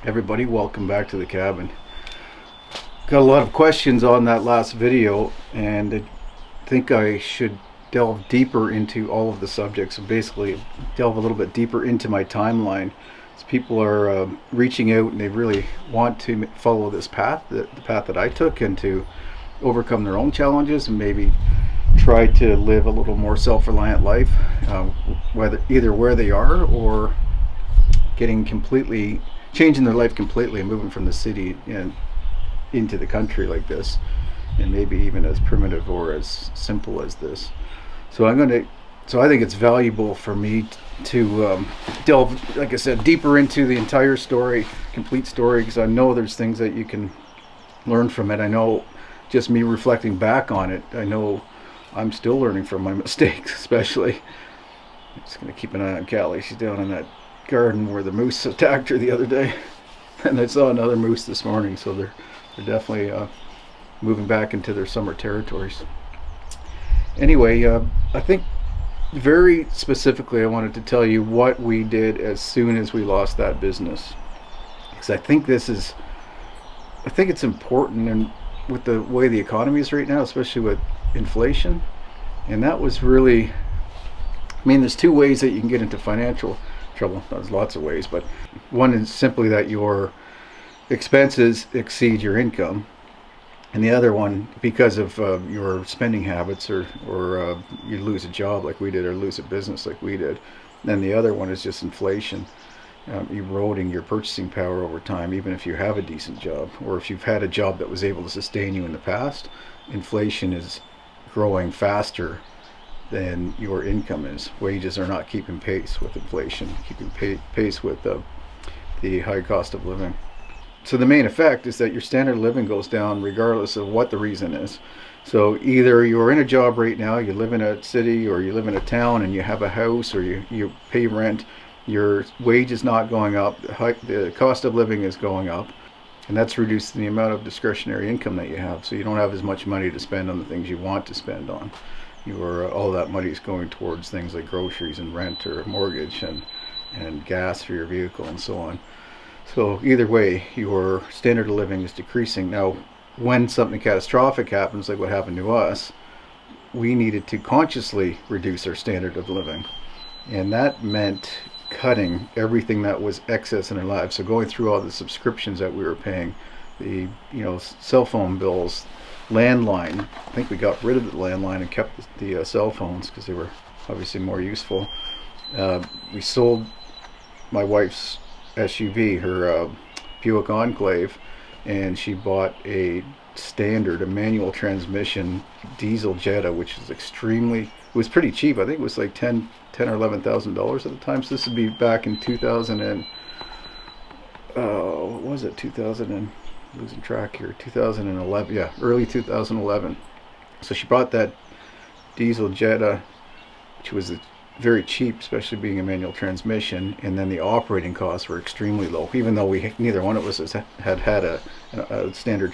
Everybody, welcome back to the cabin. Got a lot of questions on that last video, and I think I should delve deeper into all of the subjects. So basically delve a little bit deeper into my timeline, as people are reaching out and they really want to follow this path, the path that I took, and to overcome their own challenges and maybe try to live a little more self-reliant life, whether either where they are or changing their life completely and moving from the city and into the country like this, and maybe even as primitive or as simple as this. So I think it's valuable for me to delve, like I said, deeper into the entire story, complete story, because I know there's things that you can learn from it. I know just me reflecting back on it, I know I'm still learning from my mistakes. Especially, I'm just going to keep an eye on Callie. She's down in that garden where the moose attacked her the other day, and I saw another moose this morning, so they're definitely moving back into their summer territories. Anyway, I think very specifically I wanted to tell you what we did as soon as we lost that business, because I think it's important, and with the way the economy is right now, especially with inflation. And that was really, there's two ways that you can get into financial trouble. There's lots of ways, but one is simply that your expenses exceed your income, and the other one, because of your spending habits, or you lose a job like we did, or lose a business like we did. Then the other one is just inflation, eroding your purchasing power over time. Even if you have a decent job, or if you've had a job that was able to sustain you in the past, inflation is growing faster than your income is. Wages are not keeping pace with inflation, keeping pace with the high cost of living. So the main effect is that your standard of living goes down regardless of what the reason is. So either you're in a job right now, you live in a city, or you live in a town and you have a house, or you pay rent, your wage is not going up, the cost of living is going up, and that's reducing the amount of discretionary income that you have. So you don't have as much money to spend on the things you want to spend on. All that money is going towards things like groceries and rent or mortgage and gas for your vehicle and so on. So either way, your standard of living is decreasing. Now, when something catastrophic happens, like what happened to us, we needed to consciously reduce our standard of living. And that meant cutting everything that was excess in our lives. So going through all the subscriptions that we were paying, the cell phone bills, landline. I think we got rid of the landline and kept the cell phones because they were obviously more useful. We sold my wife's SUV, her Buick Enclave, and she bought a manual transmission diesel Jetta, which is it was pretty cheap. I think it was like $10,000 or $11,000 at the time. So this would be back in 2000 and what was it, 2011, yeah, early 2011. So she bought that diesel Jetta, which was very cheap, especially being a manual transmission, and then the operating costs were extremely low, even though neither one of us had a standard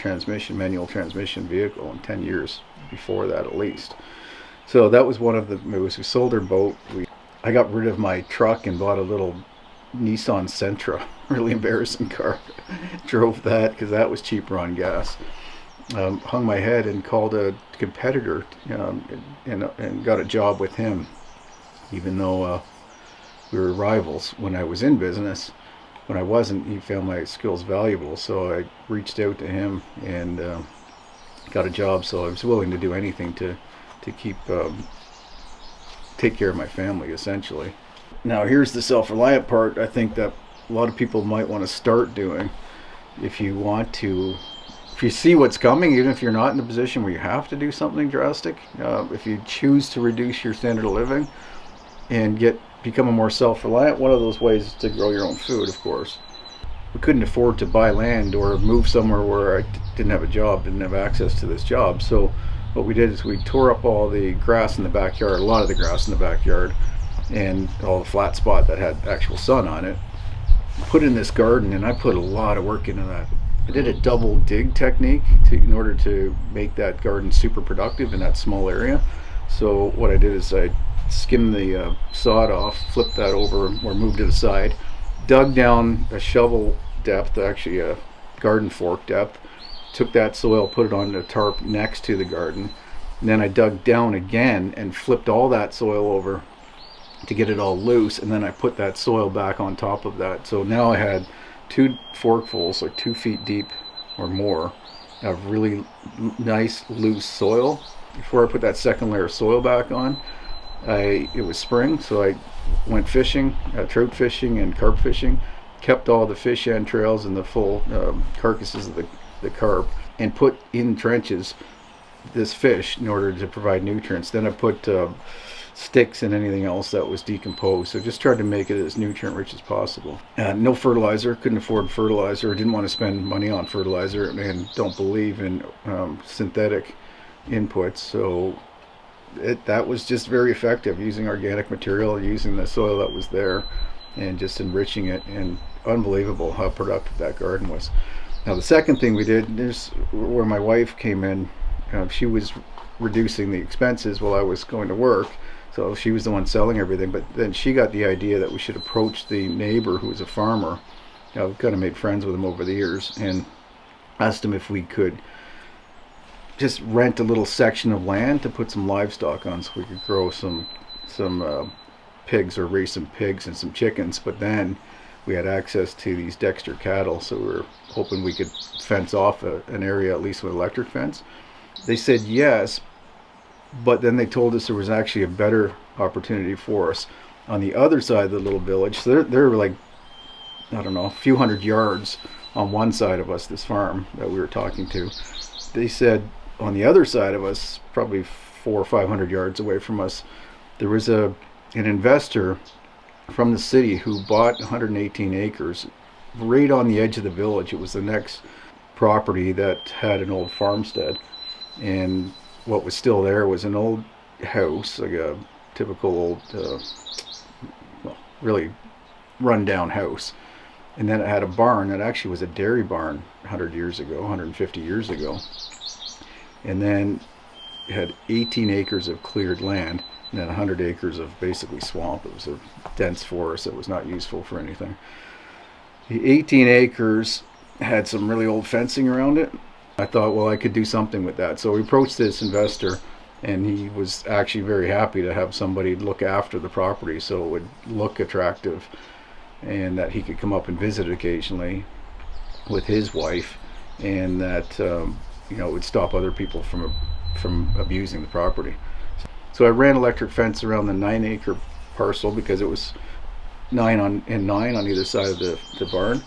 manual transmission vehicle in 10 years before that at least. So that was one of the moves. We sold our boat. I got rid of my truck and bought a little Nissan Sentra, really embarrassing car. Drove that because that was cheaper on gas. Hung my head and called a competitor, and got a job with him, even though we were rivals when I was in business. When I wasn't, he found my skills valuable, so I reached out to him and got a job. So I was willing to do anything to take care of my family, essentially. Now here's the self-reliant part. I think that a lot of people might want to start doing, if you see what's coming, even if you're not in a position where you have to do something drastic. If you choose to reduce your standard of living and become a more self-reliant, one of those ways is to grow your own food, of course. We couldn't afford to buy land or move somewhere where I didn't have a job, didn't have access to this job. So what we did is we tore up all the grass in the backyard, a lot of the grass in the backyard, and all the flat spot that had actual sun on it, put in this garden, and I put a lot of work into that. I did a double dig technique in order to make that garden super productive in that small area. So what I did is I skimmed the sod off, flipped that over or moved to the side, dug down a shovel depth, actually a garden fork depth. Took that soil, put it on the tarp next to the garden, and then I dug down again and flipped all that soil over to get it all loose, and then I put that soil back on top of that. So now I had 2 forkfuls, like 2 feet deep or more, of really nice loose soil. Before I put that second layer of soil back on, it was spring, so I went fishing, trout fishing and carp fishing, kept all the fish entrails and the full carcasses of the carp, and put in trenches this fish in order to provide nutrients. Then I put sticks and anything else that was decomposed. So just tried to make it as nutrient rich as possible. No fertilizer, couldn't afford fertilizer, didn't want to spend money on fertilizer, and don't believe in synthetic inputs. So that was just very effective, using organic material, using the soil that was there, and just enriching it. And unbelievable how productive that garden was. Now the second thing we did is where my wife came in. She was reducing the expenses while I was going to work, so she was the one selling everything. But then she got the idea that we should approach the neighbor who was a farmer. I've kind of made friends with him over the years, and asked him if we could just rent a little section of land to put some livestock on, so we could grow some pigs, or raise some pigs and some chickens. But then we had access to these Dexter cattle, so we were hoping we could fence off an area at least with electric fence. They said yes, but then they told us there was actually a better opportunity for us on the other side of the little village. So they're like, I don't know, a few hundred yards on one side of us, this farm that we were talking to. They said on the other side of us, probably 400 or 500 yards away from us, there was an investor from the city who bought 118 acres right on the edge of the village. It was the next property that had an old farmstead, and what was still there was an old house, like a typical old really rundown house, and then it had a barn that actually was a dairy barn 100 years ago, 150 years ago, and then it had 18 acres of cleared land, and then 100 acres of basically swamp. It was a dense forest that was not useful for anything. The 18 acres had some really old fencing around it. I thought, well, I could do something with that. So we approached this investor, and he was actually very happy to have somebody look after the property so it would look attractive, and that he could come up and visit occasionally with his wife, and that it would stop other people from abusing the property. So I ran electric fence around the 9-acre parcel, because it was 9 on either side of the barn.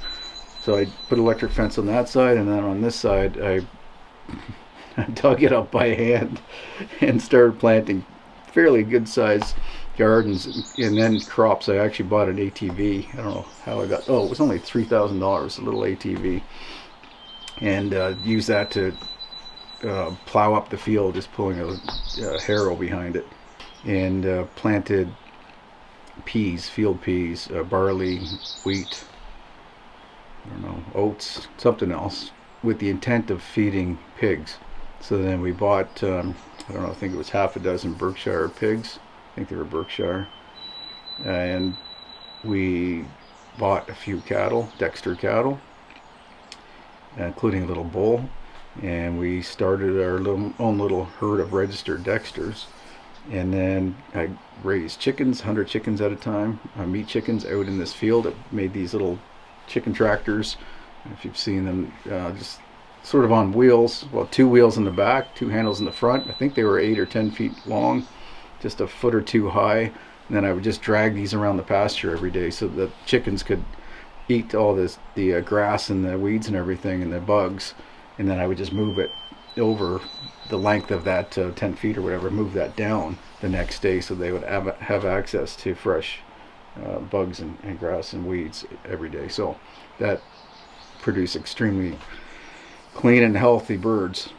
So I put electric fence on that side, and then on this side I dug it up by hand and started planting fairly good sized gardens, and then crops. I actually bought an ATV. I don't know how I got, it was only $3,000, a little ATV, and used that to plow up the field, just pulling a harrow behind it, and planted peas, field peas, barley, wheat, I don't know, oats, something else, with the intent of feeding pigs. So then we bought, I don't know, I think it was half a dozen Berkshire pigs. I think they were Berkshire. And we bought a few cattle, Dexter cattle, including a little bull. And we started our own little herd of registered Dexters. And then I raised chickens, 100 chickens at a time, meat chickens, out in this field. I made these little chicken tractors, if you've seen them, just sort of on wheels, well, 2 wheels in the back, 2 handles in the front. I think they were 8 or 10 feet long, just a foot or 2 high. And then I would just drag these around the pasture every day so that chickens could eat all the grass and the weeds and everything and the bugs. And then I would just move it over the length of that 10 feet or whatever, move that down the next day so they would have access to fresh bugs and grass and weeds every day. So that produced extremely clean and healthy birds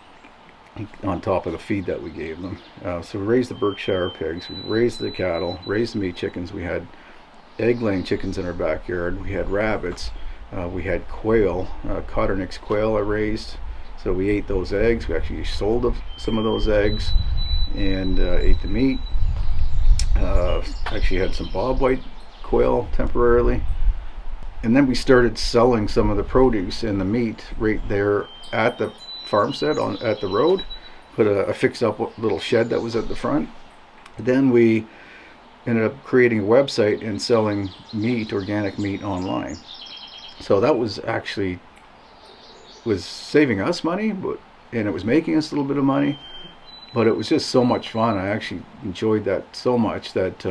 on top of the feed that we gave them. So we raised the Berkshire pigs, we raised the cattle, raised the meat chickens. We had egg-laying chickens in our backyard. We had rabbits. We had quail, Cotternick's quail I raised. So we ate those eggs. We actually sold some of those eggs and ate the meat. Actually had some bobwhite quail temporarily. and then we started selling some of the produce and the meat right there at the farmstead at the road. Put a fixed up little shed that was at the front. Then we ended up creating a website and selling meat, organic meat, online. So that was actually was saving us money, and it was making us a little bit of money. But it was just so much fun. I actually enjoyed that so much that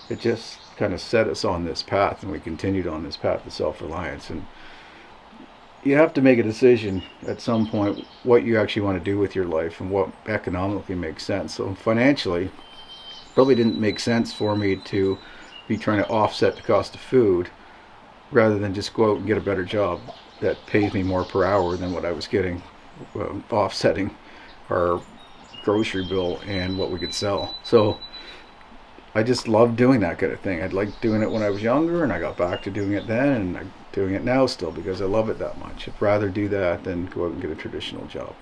it just kind of set us on this path, and we continued on this path of self-reliance. And you have to make a decision at some point what you actually want to do with your life and what economically makes sense. So financially, probably didn't make sense for me to be trying to offset the cost of food rather than just go out and get a better job that pays me more per hour than what I was getting, offsetting our grocery bill and what we could sell. So I just loved doing that kind of thing. I'd liked doing it when I was younger, and I got back to doing it then, and I'm doing it now still because I love it that much. I'd rather do that than go out and get a traditional job.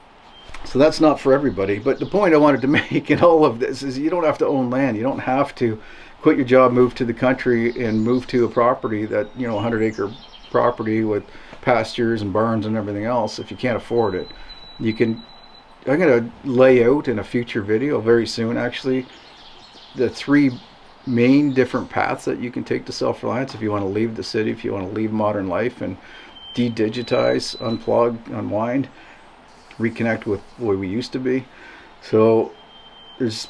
So that's not for everybody. But the point I wanted to make in all of this is you don't have to own land. You don't have to quit your job, move to the country, and move to a property that, 100-acre property with pastures and barns and everything else. If you can't afford it, you can. I'm going to lay out in a future video very soon, actually, the 3 main different paths that you can take to self-reliance if you want to leave the city, if you want to leave modern life and de-digitize, unplug, unwind, reconnect with the way we used to be. So there's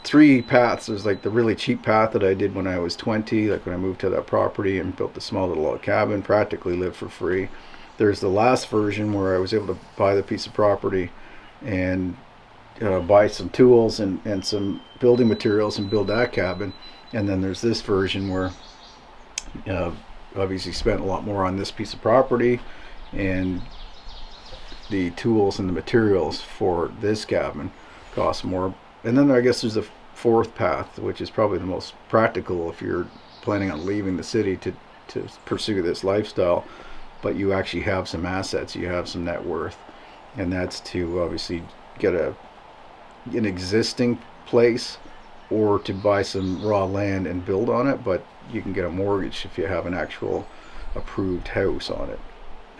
3 paths. There's like the really cheap path that I did when I was 20, like when I moved to that property and built a small little log cabin, practically lived for free. There's the last version where I was able to buy the piece of property and buy some tools and some building materials and build that cabin. And then there's this version where obviously spent a lot more on this piece of property and the tools and the materials for this cabin cost more. And then I guess there's a 4th path, which is probably the most practical if you're planning on leaving the city to pursue this lifestyle, but you actually have some assets, you have some net worth, and that's to obviously get an existing place or to buy some raw land and build on it. But you can get a mortgage if you have an actual approved house on it,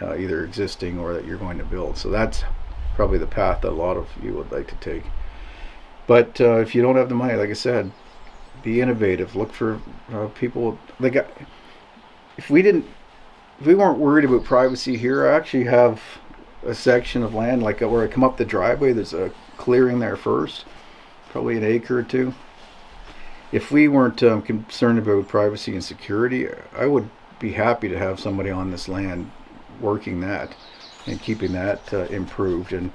either existing or that you're going to build. So that's probably the path that a lot of you would like to take. But if you don't have the money, like I said, be innovative. Look for people. Like if we weren't worried about privacy here, I actually have a section of land like where I come up the driveway. There's a clearing there first, probably an acre or 2. If we weren't concerned about privacy and security, I would be happy to have somebody on this land working that and keeping that improved, and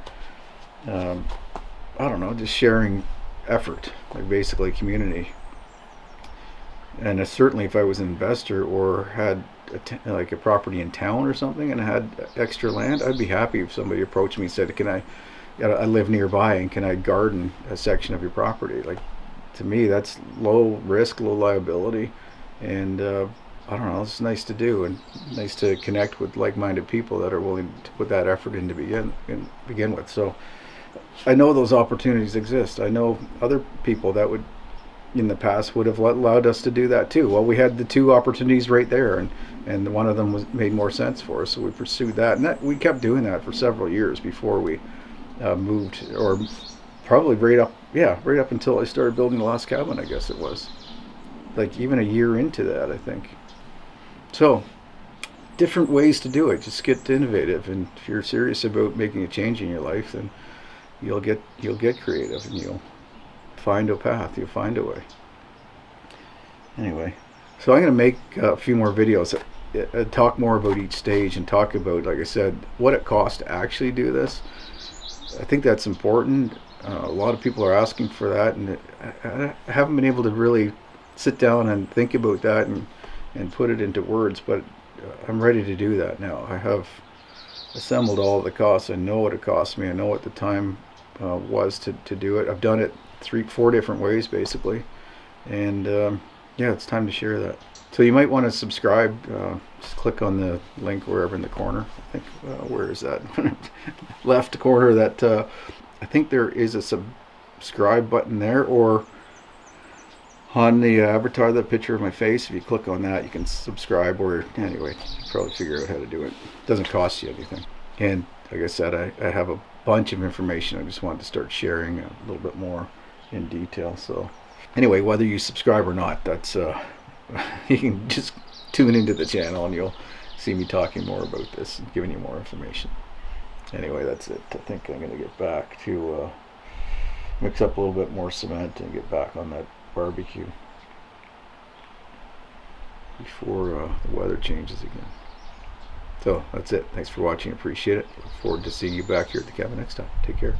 I don't know, just sharing effort, like basically community. And certainly if I was an investor or had like a property in town or something and had extra land, I'd be happy if somebody approached me and said, I live nearby and can I garden a section of your property? Like, to me, that's low risk, low liability, and I don't know, it's nice to do and nice to connect with like-minded people that are willing to put that effort in to begin with. So I know those opportunities exist. I know other people that would in the past would have allowed us to do that too. Well, we had the 2 opportunities right there, and one of them made more sense for us, so we pursued that, and we kept doing that for several years before we moved, or probably right up until I started building the last cabin, I guess it was. Like even a year into that, I think. So different ways to do it. Just get innovative, and if you're serious about making a change in your life, then you'll get creative, and you'll find a path, you'll find a way. Anyway, so I'm going to make a few more videos, talk more about each stage, and talk about, like I said, what it costs to actually do this. I think that's important. A lot of people are asking for that, and I haven't been able to really sit down and think about that and put it into words, but I'm ready to do that now. I have assembled all of the costs. I know what it cost me. I know what the time was to do it. I've done it 3-4 different ways basically, and yeah, it's time to share that. So you might want to subscribe. Just click on the link wherever in the corner. I think where is that? Left corner. That I think there is a subscribe button there, or on the avatar, the picture of my face. If you click on that, you can subscribe, or anyway, you probably figure out how to do it. It doesn't cost you anything. And like I said, I have a bunch of information. I just wanted to start sharing a little bit more in detail. So anyway, whether you subscribe or not, that's you can just tune into the channel and you'll see me talking more about this and giving you more information. Anyway, that's it. I think I'm going to get back to mix up a little bit more cement and get back on that barbecue before the weather changes again. So that's it. Thanks for watching. Appreciate it. Look forward to seeing you back here at the cabin next time. Take care.